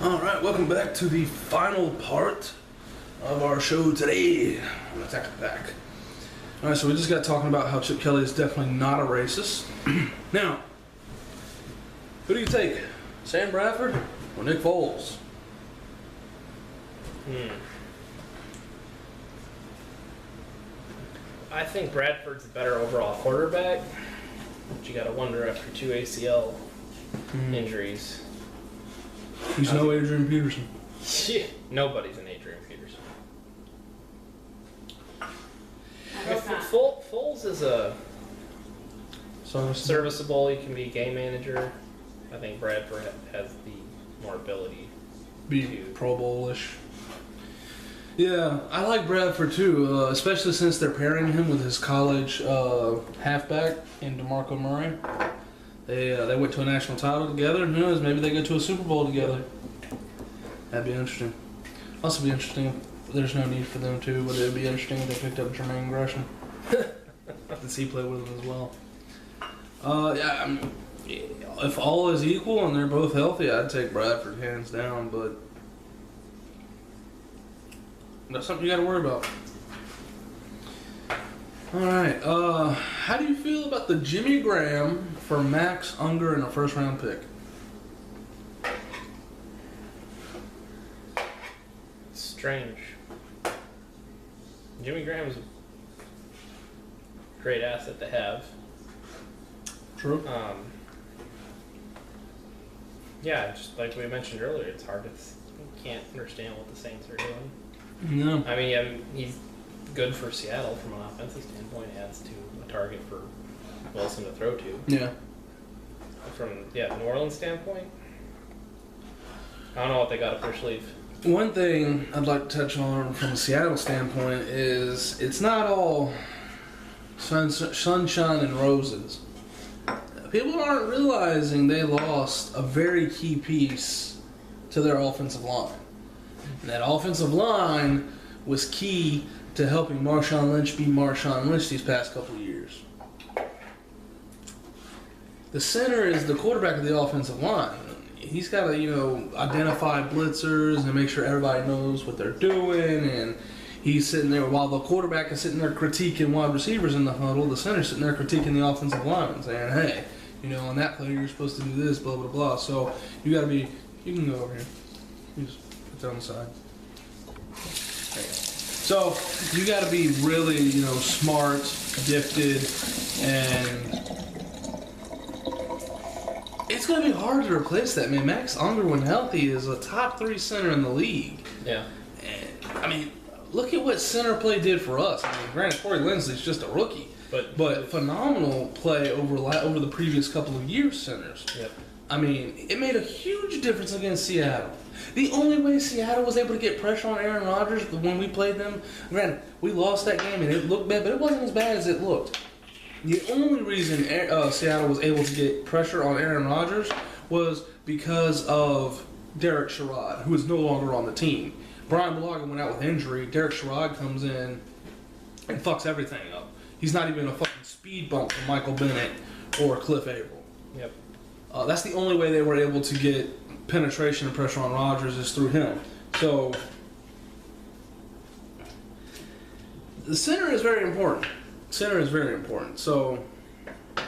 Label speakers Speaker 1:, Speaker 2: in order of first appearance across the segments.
Speaker 1: Alright, welcome back to the final part of our show today on Attack the Pack. Alright, so we just got talking about how Chip Kelly is definitely not a racist. Now, who do you take? Sam Bradford or Nick Foles?
Speaker 2: I think Bradford's a better overall quarterback, but you gotta wonder after two ACL injuries.
Speaker 1: He's no Adrian Peterson.
Speaker 2: Nobody's an Adrian Peterson.
Speaker 3: I hope not.
Speaker 2: Foles is a serviceable. He can be a game manager. I think Bradford has the more ability.
Speaker 1: Be Pro Bowl-ish. Yeah, I like Bradford too, especially since they're pairing him with his college halfback in DeMarco Murray. They went to a national title together, and who knows, maybe they go to a Super Bowl together. That'd be interesting. Also be interesting if there's no need for them to, but it'd be interesting if they picked up Jermaine Gresham. Since he played with them as well. Yeah, I mean, if all is equal and they're both healthy, I'd take Bradford hands down, but that's something you got to worry about. All right. How do you feel about the Jimmy Graham for Max Unger in a first-round pick?
Speaker 2: Strange. Jimmy Graham's a great asset to have.
Speaker 1: True.
Speaker 2: Yeah, just like we mentioned earlier, it's hard to. You can't understand what the Saints are doing.
Speaker 1: No.
Speaker 2: I mean, he's good for Seattle from an offensive standpoint. Adds to a target for Wilson to throw to.
Speaker 1: Yeah.
Speaker 2: From New Orleans standpoint, I don't know what they got up their sleeve.
Speaker 1: One thing I'd like to touch on from a Seattle standpoint is it's not all sunshine and roses. People aren't realizing they lost a very key piece to their offensive line. And that offensive line was key to helping Marshawn Lynch be Marshawn Lynch these past couple of years. The center is the quarterback of the offensive line. He's got to, identify blitzers and make sure everybody knows what they're doing. And he's sitting there while the quarterback is sitting there critiquing wide receivers in the huddle. The center's sitting there critiquing the offensive line and saying, "Hey, on that play you're supposed to do this, blah blah blah." So you got to be. You can go over here. You just put that on the side. So you got to be really, smart, gifted, and it's going to be hard to replace that, man. Max Unger, when healthy, is a top 3 center in the league.
Speaker 2: Yeah.
Speaker 1: And, look at what center play did for us. Granted, Corey Linsley's just a rookie. But phenomenal play over the previous couple of years, centers.
Speaker 2: Yep.
Speaker 1: It made a huge difference against Seattle. The only way Seattle was able to get pressure on Aaron Rodgers when we played them, granted, we lost that game and it looked bad, but it wasn't as bad as it looked. The only reason Seattle was able to get pressure on Aaron Rodgers was because of Derek Sherrod, who is no longer on the team. Brian Bulaga went out with injury. Derek Sherrod comes in and fucks everything up. He's not even a fucking speed bump from Michael Bennett or Cliff Averill.
Speaker 2: Yep.
Speaker 1: That's the only way they were able to get penetration and pressure on Rodgers is through him. So the center is very important. Center is very important. So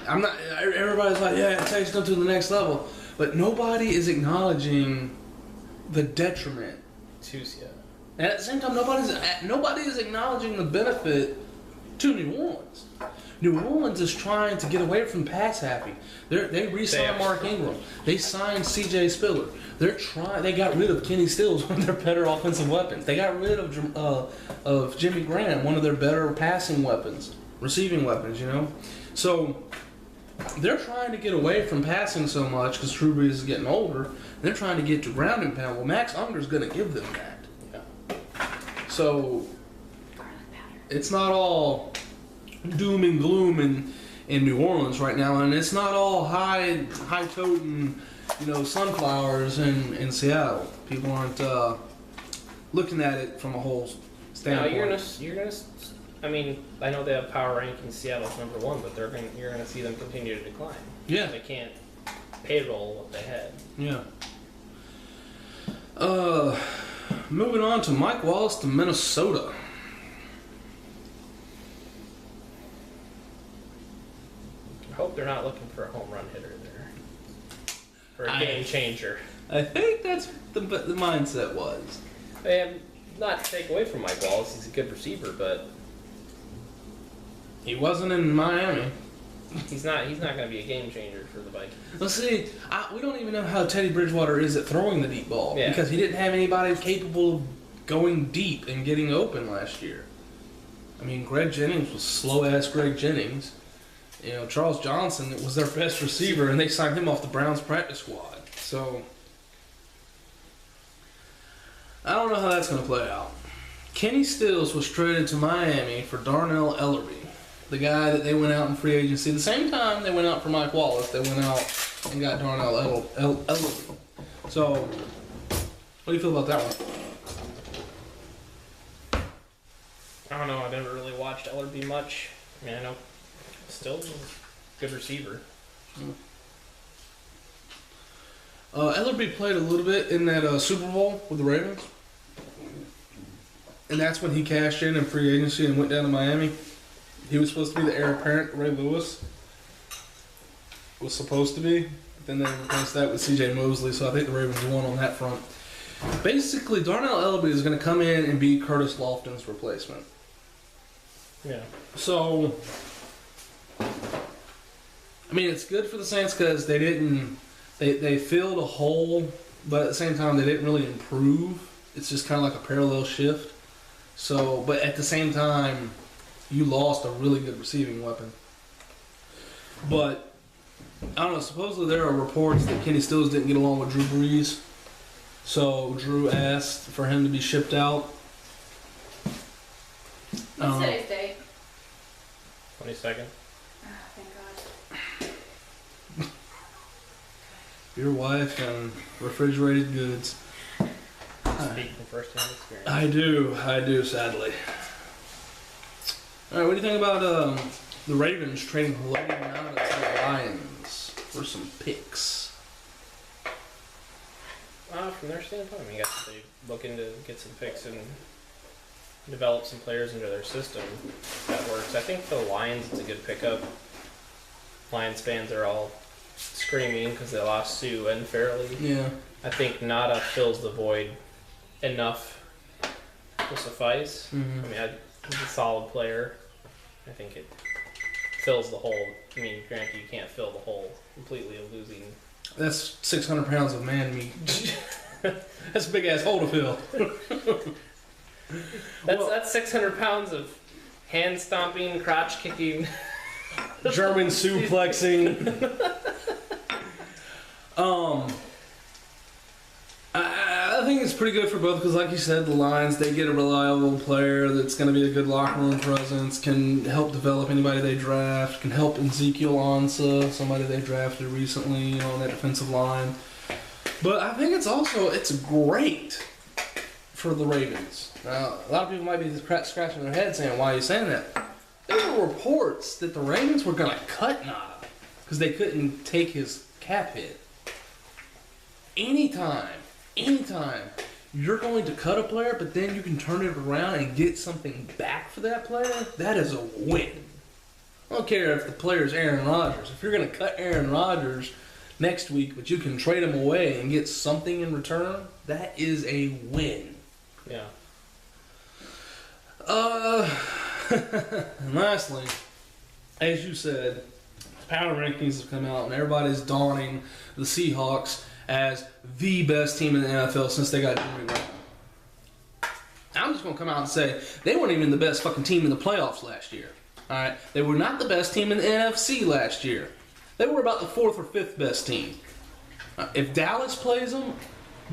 Speaker 1: everybody's like, yeah, it takes them to the next level. But nobody is acknowledging the detriment
Speaker 2: To Seattle.
Speaker 1: And at the same time, nobody is acknowledging the benefit to New Orleans. New Orleans is trying to get away from pass happy. They re-signed Mark Ingram. They signed C.J. Spiller. They got rid of Kenny Stills, one of their better offensive weapons. They got rid of Jimmy Graham, one of their better passing weapons, receiving weapons. So they're trying to get away from passing so much because Drew Brees is getting older. They're trying to get to ground and pound. Well, Max Unger's going to give them that.
Speaker 2: Yeah.
Speaker 1: So it's not all doom and gloom in New Orleans right now, and it's not all high-toting, sunflowers in Seattle. People aren't looking at it from a whole standpoint.
Speaker 2: No, you're gonna. I know they have power ranking Seattle's #1, but you're gonna see them continue to decline.
Speaker 1: Yeah.
Speaker 2: They can't payroll what they had.
Speaker 1: Yeah. Moving on to Mike Wallace to Minnesota.
Speaker 2: I hope they're not looking for a home run hitter there. Or a game changer.
Speaker 1: I think that's the mindset was.
Speaker 2: They have not to take away from Mike Wallace. He's a good receiver, but
Speaker 1: He wasn't in Miami.
Speaker 2: he's not going to be a game changer for the Vikings.
Speaker 1: Let's see. We don't even know how Teddy Bridgewater is at throwing the deep ball because he didn't have anybody capable of going deep and getting open last year. I mean, Greg Jennings was slow-ass Greg Jennings. You know, Charles Johnson was their best receiver, and they signed him off the Browns practice squad. So, I don't know how that's going to play out. Kenny Stills was traded to Miami for Darnell Ellerby, the guy that they went out in free agency. The same time they went out for Mike Wallace, they went out and got Darnell Ellerby. So, what do you feel about that one?
Speaker 2: I don't know. I never really watched Ellerby much. I mean, I know still good receiver.
Speaker 1: Ellerby played a little bit in that Super Bowl with the Ravens. And that's when he cashed in free agency and went down to Miami. He was supposed to be the heir apparent. Ray Lewis was supposed to be. But then they replaced that with C.J. Mosley, so I think the Ravens won on that front. Basically, Darnell Ellerby is going to come in and be Curtis Lofton's replacement.
Speaker 2: Yeah.
Speaker 1: So, I mean, it's good for the Saints because they didn't... They filled a hole, but at the same time, they didn't really improve. It's just kind of like a parallel shift. So, but at the same time, you lost a really good receiving weapon. But, I don't know, supposedly there are reports that Kenny Stills didn't get along with Drew Brees. So, Drew asked for him to be shipped out.
Speaker 3: What's today's date?
Speaker 2: 22nd.
Speaker 3: Oh, thank God.
Speaker 1: Your wife and refrigerated goods.
Speaker 2: Speak from first-hand experience.
Speaker 1: I do, sadly. All right, what do you think about the Ravens trading Haloti Ngata to the Lions for some picks?
Speaker 2: From their standpoint, I mean, I guess they looking to get some picks and develop some players into their system. That works. I think for the Lions, it's a good pickup. Lions fans are all screaming because they lost Sue unfairly.
Speaker 1: Yeah.
Speaker 2: I think Nada fills the void enough to suffice.
Speaker 1: Mm-hmm.
Speaker 2: I mean, he's a solid player. I think it fills the hole. I mean, granted, you can't fill the hole completely of losing.
Speaker 1: That's 600 pounds of man meat. That's a big ass hole to fill.
Speaker 2: That's 600 pounds of hand stomping, crotch kicking,
Speaker 1: German suplexing. I think it's pretty good for both because, like you said, the Lions, they get a reliable player that's going to be a good locker room presence, can help develop anybody they draft, can help Ezekiel Ansah, somebody they drafted recently, on that defensive line. But I think it's great for the Ravens. Now, a lot of people might be scratching their head saying, why are you saying that? There were reports that the Ravens were going to cut Nada because they couldn't take his cap hit. Anytime you're going to cut a player, but then you can turn it around and get something back for that player, that is a win. I don't care if the player's Aaron Rodgers. If you're going to cut Aaron Rodgers next week, but you can trade him away and get something in return, that is a win.
Speaker 2: Yeah.
Speaker 1: And lastly, as you said, the power rankings have come out and everybody's donning the Seahawks as the best team in the NFL since they got Jimmy Graham. I'm just going to come out and say they weren't even the best fucking team in the playoffs last year. All right, they were not the best team in the NFC last year. They were about the 4th or 5th best team. If Dallas plays them,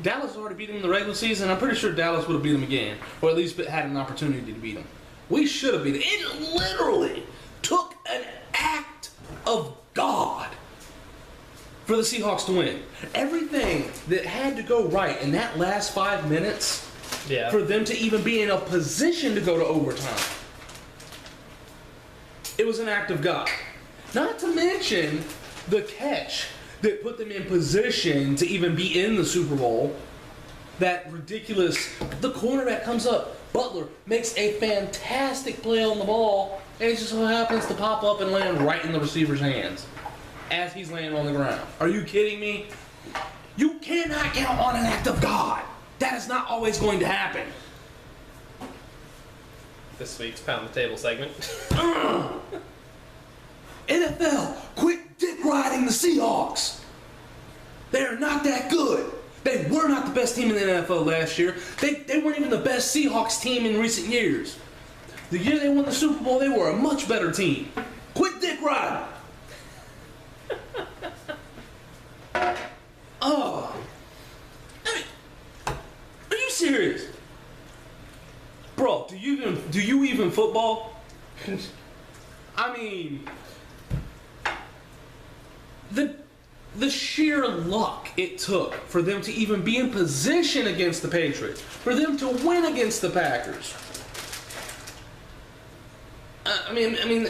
Speaker 1: Dallas already beat them in the regular season. I'm pretty sure Dallas would have beat them again, or at least had an opportunity to beat them. We should have beat them. It literally took an act of God for the Seahawks to win. Everything that had to go right in that last 5 minutes for them to even be in a position to go to overtime. It was an act of God. Not to mention the catch that put them in position to even be in the Super Bowl. that ridiculous. The cornerback comes up. Butler makes a fantastic play on the ball, and it just so happens to pop up and land right in the receiver's hands as he's laying on the ground. Are you kidding me? You cannot count on an act of God. That is not always going to happen.
Speaker 2: This week's Pound the Table segment.
Speaker 1: NFL, quit dick riding the Seahawks. They are not that good. They were not the best team in the NFL last year. They weren't even the best Seahawks team in recent years. The year they won the Super Bowl, they were a much better team. Quit dick riding. Oh. I mean, are you serious? Bro, do you even football? I mean, the sheer luck it took for them to even be in position against the Patriots, for them to win against the Packers. I mean,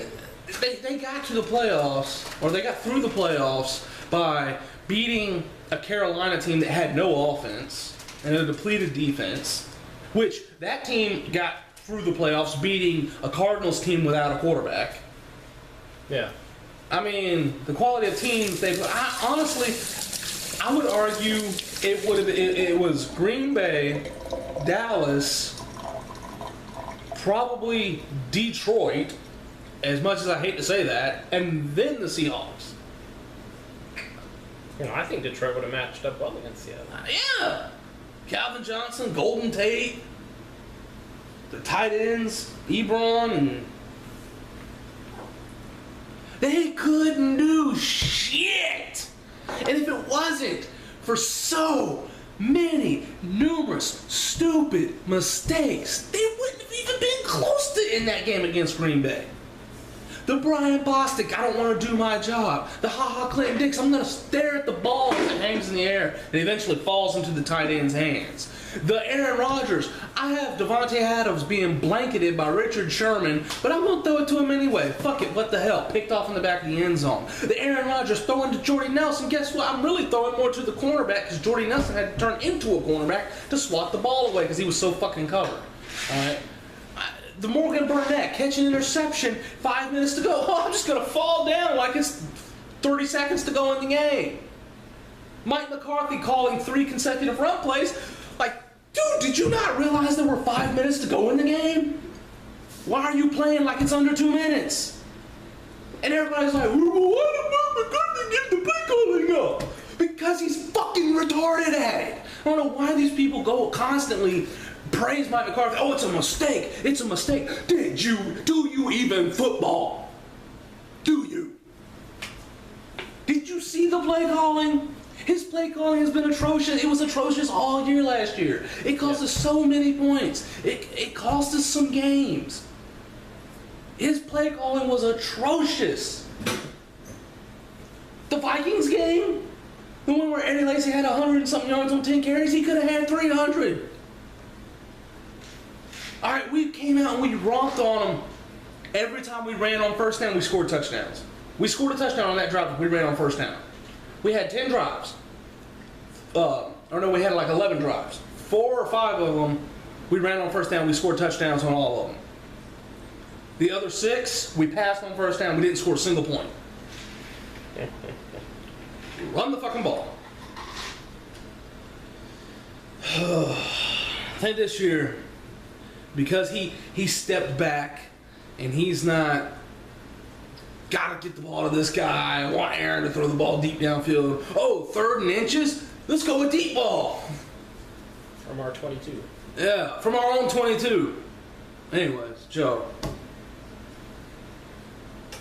Speaker 1: they got to the playoffs, or they got through the playoffs by beating a Carolina team that had no offense and a depleted defense, which that team got through the playoffs beating a Cardinals team without a quarterback.
Speaker 2: Yeah.
Speaker 1: I mean, the quality of teams honestly, I would argue it was Green Bay, Dallas, probably Detroit, as much as I hate to say that, and then the Seahawks.
Speaker 2: You know, I think Detroit would have matched up well against Seattle.
Speaker 1: Yeah. Calvin Johnson, Golden Tate, the tight ends, Ebron, and they couldn't do shit. And if it wasn't for so many numerous stupid mistakes, they wouldn't have even been close to in that game against Green Bay. The Brian Bostic, I don't want to do my job. The Ha-Ha Clinton Dix, I'm going to stare at the ball as it hangs in the air and eventually falls into the tight end's hands. The Aaron Rodgers, I have Devontae Adams being blanketed by Richard Sherman, but I'm going to throw it to him anyway. Fuck it, what the hell? Picked off in the back of the end zone. The Aaron Rodgers throwing to Jordy Nelson, guess what? I'm really throwing more to the cornerback because Jordy Nelson had to turn into a cornerback to swat the ball away because he was so fucking covered. All right? The Morgan Burnett catching an interception, 5 minutes to go. Oh, I'm just going to fall down like it's 30 seconds to go in the game. Mike McCarthy calling 3 consecutive run plays. Like, dude, did you not realize there were 5 minutes to go in the game? Why are you playing like it's under 2 minutes? And everybody's like, why did McCarthy get the play calling up? Because he's fucking retarded at it. I don't know why these people go constantly praise Mike McCarthy. Oh, it's a mistake. It's a mistake. Do you even football? Do you? Did you see the play calling? His play calling has been atrocious. It was atrocious all year last year. It cost us so many points. It cost us some games. His play calling was atrocious. The Vikings game, the one where Eddie Lacy had 100 and something yards on 10 carries, he could have had 300. All right, we came out and we romped on them. Every time we ran on first down, we scored touchdowns. We scored a touchdown on that drive if we ran on first down. We had 10 drives. We had like 11 drives. 4 or 5 of them, we ran on first down. We scored touchdowns on all of them. The other 6, we passed on first down. We didn't score a single point. Run the fucking ball. I think this year, because he stepped back and he's not gotta get the ball to this guy. I want Aaron to throw the ball deep downfield. Oh, 3rd and inches? Let's go with deep ball.
Speaker 2: From our 22.
Speaker 1: Yeah, from our own 22. Anyways, Joe.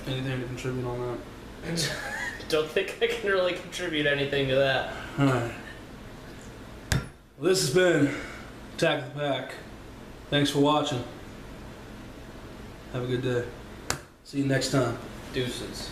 Speaker 1: Anything to contribute on that?
Speaker 2: Don't think I can really contribute anything to that.
Speaker 1: Alright. Well, this has been Attack of the Pack. Thanks for watching. Have a good day. See you next time.
Speaker 2: Deuces.